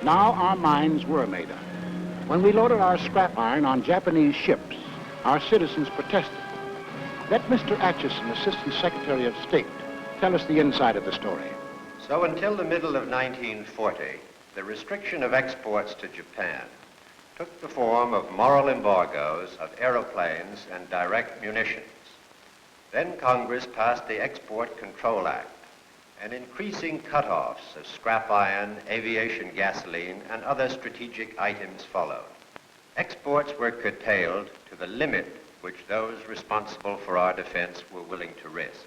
Now our minds were made up. When we loaded our scrap iron on Japanese ships, our citizens protested. Let Mr. Acheson, Assistant Secretary of State, tell us the inside of the story. So until the middle of 1940, the restriction of exports to Japan took the form of moral embargoes of aeroplanes and direct munitions. Then Congress passed the Export Control Act, and increasing cutoffs of scrap iron, aviation gasoline, and other strategic items followed. Exports were curtailed to the limit which those responsible for our defense were willing to risk.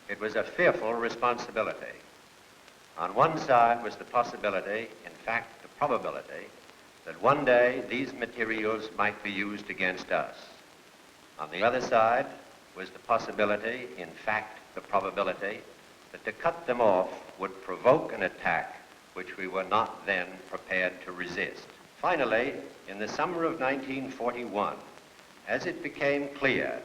It was a fearful responsibility. On one side was the possibility, in fact the probability, that one day these materials might be used against us. On the other side was the possibility, in fact the probability, that to cut them off would provoke an attack which we were not then prepared to resist. Finally, in the summer of 1941, as it became clear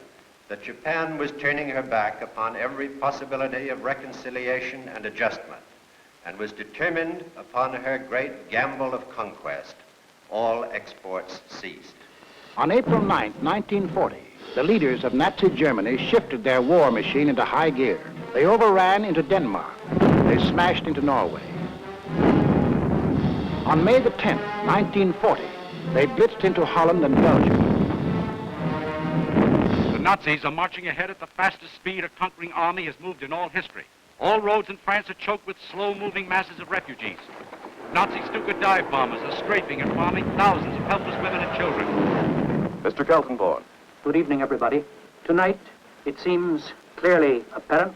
that Japan was turning her back upon every possibility of reconciliation and adjustment, and was determined upon her great gamble of conquest, all exports ceased. On April 9, 1940, the leaders of Nazi Germany shifted their war machine into high gear. They overran into Denmark. They smashed into Norway. On May the 10th, 1940, they blitzed into Holland and Belgium. The Nazis are marching ahead at the fastest speed a conquering army has moved in all history. All roads in France are choked with slow-moving masses of refugees. Nazi Stuka dive bombers are strafing and bombing thousands of helpless women and children. Mr. Keltenborn. Good evening, everybody. Tonight, it seems clearly apparent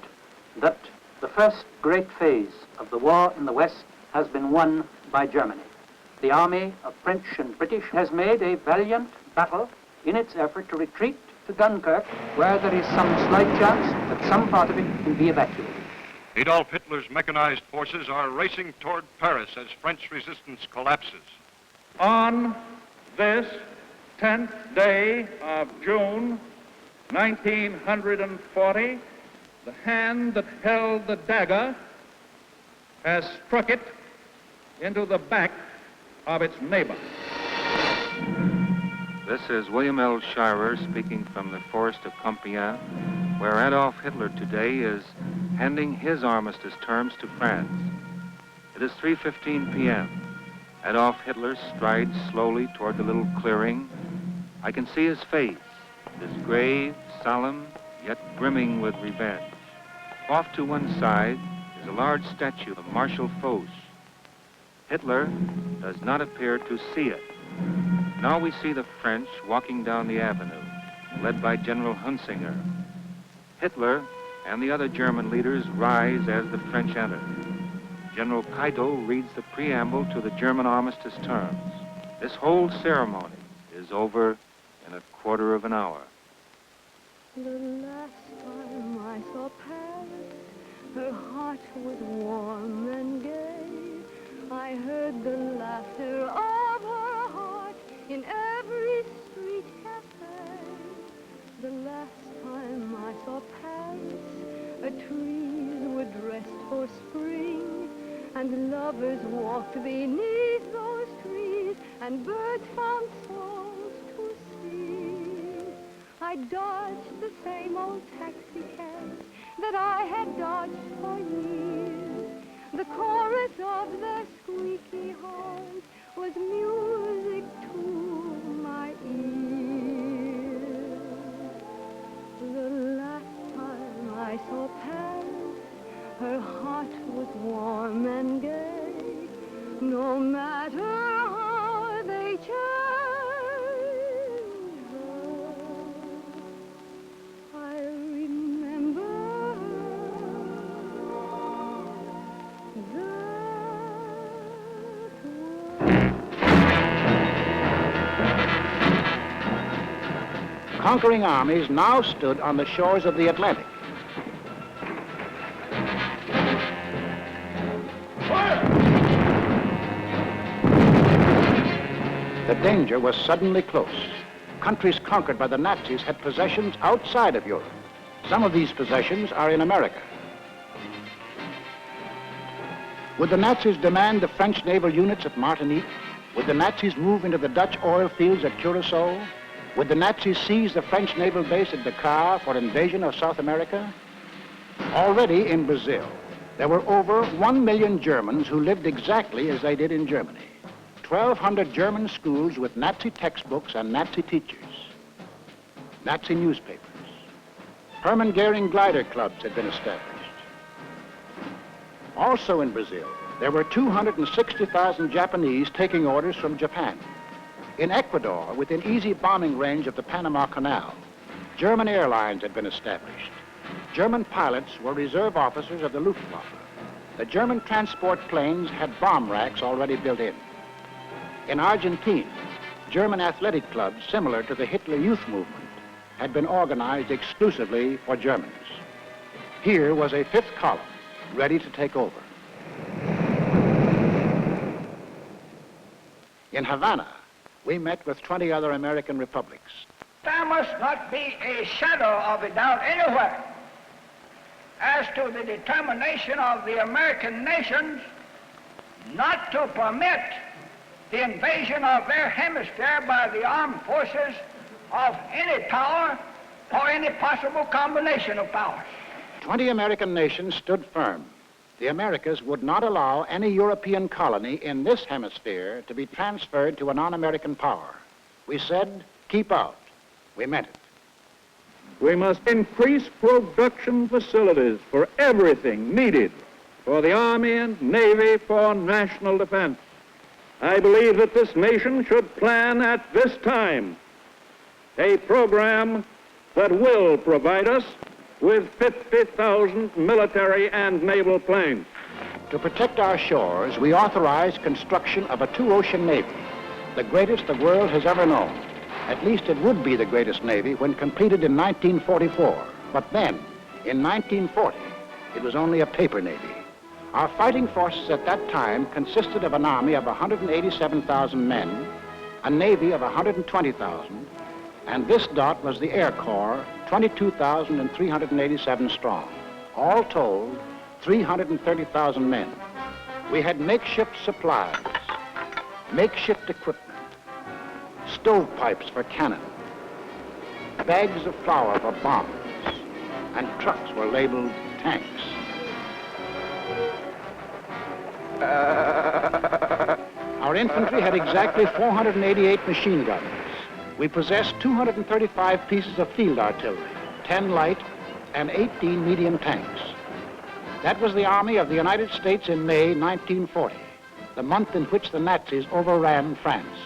that the first great phase of the war in the West has been won by Germany. The army of French and British has made a valiant battle in its effort to retreat to Dunkirk, where there is some slight chance that some part of it can be evacuated. Adolf Hitler's mechanized forces are racing toward Paris as French resistance collapses. On this 10th day of June, 1940, the hand that held the dagger has struck it into the back of its neighbor. This is William L. Shirer speaking from the forest of Compiègne, where Adolf Hitler today is handing his armistice terms to France. It is 3:15 p.m. Adolf Hitler strides slowly toward the little clearing. I can see his face. It is grave, solemn, yet brimming with revenge. Off to one side is a large statue of Marshal Foch. Hitler does not appear to see it. Now we see the French walking down the avenue, led by General Hunsinger. Hitler and the other German leaders rise as the French enter. General Keitel reads the preamble to the German armistice terms. This whole ceremony is over in a quarter of an hour. The last time I saw Paris, her heart was warm and gay. I heard the laughter of her heart in every street cafe. The last time I saw Paris, trees were dressed for spring, and lovers walked beneath those trees, and birds found songs to sing. I dodged the same old taxi cabs that I had dodged for years. The chorus of their squeaky horns was music to my ears. The last time I saw Paris, her heart was warm and gay. No matter how they change her, I remember Conquering armies now stood on the shores of the Atlantic. The danger was suddenly close. Countries conquered by the Nazis had possessions outside of Europe. Some of these possessions are in America. Would the Nazis demand the French naval units at Martinique? Would the Nazis move into the Dutch oil fields at Curacao? Would the Nazis seize the French naval base at Dakar for invasion of South America? Already in Brazil, there were over 1 million Germans who lived exactly as they did in Germany. 1,200 German schools with Nazi textbooks and Nazi teachers. Nazi newspapers. Hermann Goering glider clubs had been established. Also in Brazil, there were 260,000 Japanese taking orders from Japan. In Ecuador, within easy bombing range of the Panama Canal, German airlines had been established. German pilots were reserve officers of the Luftwaffe. The German transport planes had bomb racks already built in. In Argentina, German athletic clubs similar to the Hitler Youth movement had been organized exclusively for Germans. Here was a fifth column ready to take over. In Havana, we met with 20 other American republics. There must not be a shadow of a doubt anywhere as to the determination of the American nations not to permit the invasion of their hemisphere by the armed forces of any power or any possible combination of powers. 20 American nations stood firm. The Americas would not allow any European colony in this hemisphere to be transferred to a non-American power. We said, keep out. We meant it. We must increase production facilities for everything needed for the Army and Navy for national defense. I believe that this nation should plan at this time a program that will provide us with 50,000 military and naval planes. To protect our shores, we authorized construction of a two-ocean navy, the greatest the world has ever known. At least it would be the greatest navy when completed in 1944. But then, in 1940, it was only a paper navy. Our fighting forces at that time consisted of an army of 187,000 men, a navy of 120,000, and this dot was the Air Corps, 22,387 strong. All told, 330,000 men. We had makeshift supplies, makeshift equipment, stovepipes for cannon, bags of flour for bombs, and trucks were labeled tanks. Our infantry had exactly 488 machine guns. We possessed 235 pieces of field artillery, 10 light and 18 medium tanks. That was the Army of the United States in May 1940, the month in which the Nazis overran France.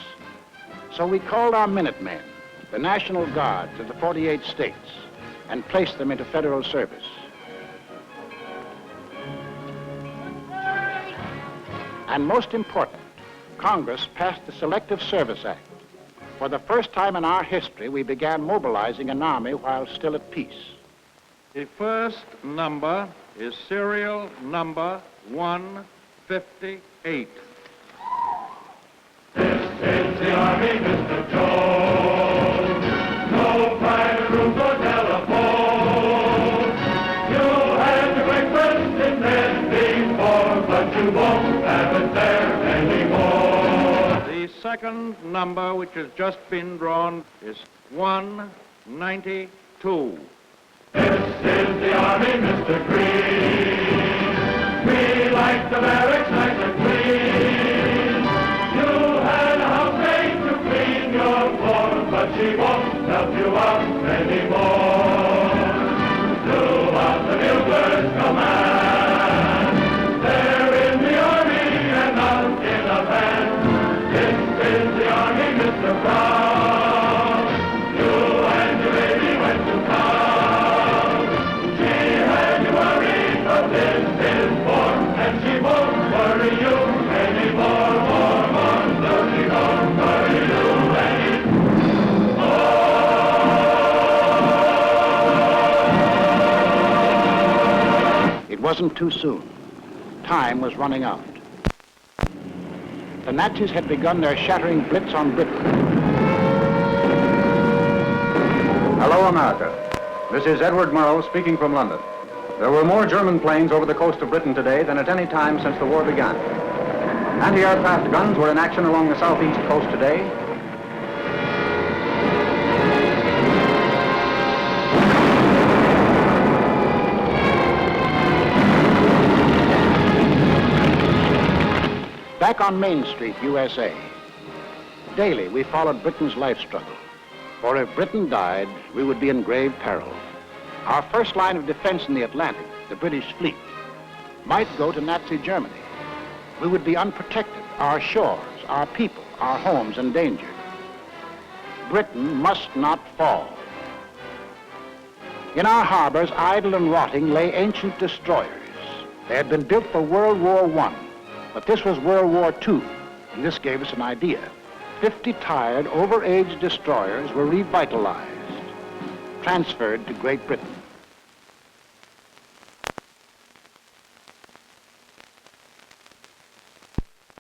So we called our Minutemen, the National Guards of the 48 states, and placed them into federal service. And most important, Congress passed the Selective Service Act. For the first time in our history, we began mobilizing an army while still at peace. The first number is serial number 158. This is the Army, Mr. Jones. No private room or telephone. You had your breakfast in bed before, but you won't have it there anymore. The second number, which has just been drawn, is 192. This is the Army, Mr. Green. We like the barracks nice and clean. You had a housemaid to clean your floor, but she won't help you out anymore. Do what the buglers command. They're in the Army and not in a band. This is the Army, Mr. Brown. You and your baby went to town. She had you worried, but this is war, and she won't worry you anymore. More, she won't worry you anymore. It wasn't too soon. Time was running out. The Nazis had begun their shattering blitz on Britain. Hello, America. This is Edward Murrow speaking from London. There were more German planes over the coast of Britain today than at any time since the war began. Anti-aircraft guns were in action along the southeast coast today. Back on Main Street, USA, daily we followed Britain's life struggle. For if Britain died, we would be in grave peril. Our first line of defense in the Atlantic, the British fleet, might go to Nazi Germany. We would be unprotected, our shores, our people, our homes endangered. Britain must not fall. In our harbors, idle and rotting, lay ancient destroyers. They had been built for World War I, but this was World War II, and this gave us an idea. 50 tired, overaged destroyers were revitalized, transferred to Great Britain.